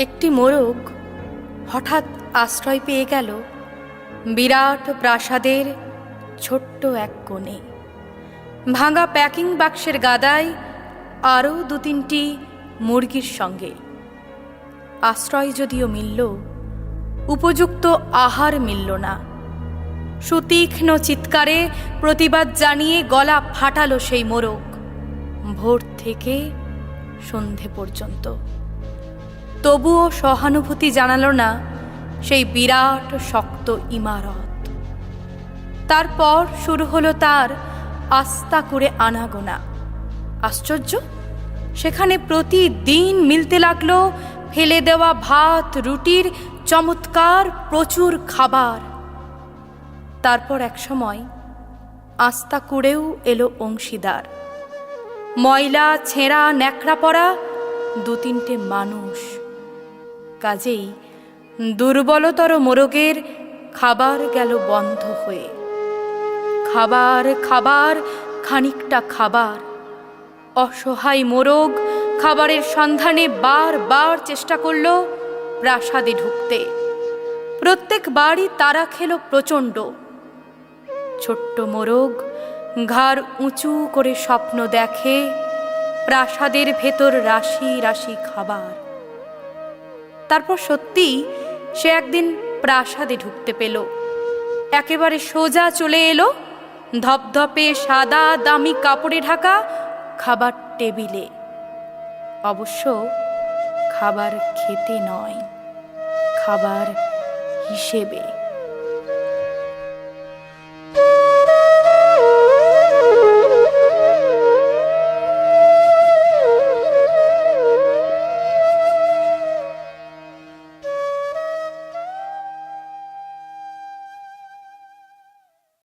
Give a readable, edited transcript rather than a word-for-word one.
একটি মোরগ হঠাৎ আশ্রয় পেয়ে গেল বিরাট প্রাসাদের ছোট্ট এক কোণে। ভাঙা প্যাকিং বাক্সের গাদায় আরও ২-৩টি মুরগির সঙ্গে। আশ্রয় যদিও মিলল, উপযুক্ত আহার মিলল না। সুতীক্ষ্ণ চিৎকারে প্রতিবাদ জানিয়ে গলা ফাটালো সেই মোরগ ভোর থেকে সন্ধে পর্যন্ত। তবুও সহানুভূতি জানালো না সেই বিরাট শক্ত ইমারত। তারপর শুরু হলো তার আস্তা করে আনাগোনা। আশ্চর্য, সেখানে প্রতিদিন মিলতে লাগলো ফেলে দেওয়া ভাত রুটির চমৎকার প্রচুর খাবার। তারপর এক সময় আস্তা কুড়েও এলো অংশীদার, ময়লা ছেঁড়া ন্যাকড়া পরা ২-৩টে মানুষ। কাজেই দুর্বলতর মোরগের খাবার গেল বন্ধ হয়ে। খাবার খাবার খানিকটা খাবার। অসহায় মোরগ খাবারের সন্ধানে বারবার চেষ্টা করল প্রাসাদে ঢুকতে। প্রত্যেকবারই তারা খেল প্রচণ্ড। ছোট্ট মোরগ ঘাড় উঁচু করে স্বপ্ন দেখে প্রাসাদের ভেতর রাশি রাশি খাবার। তারপর সত্যি সে একদিন প্রাসাদে ঢুকতে পেল। একেবারে সোজা চলে এলো ধপধপে সাদা দামি কাপড়ে ঢাকা খাবার টেবিলে। অবশ্য খাবার খেতে নয়, খাবার হিসেবে।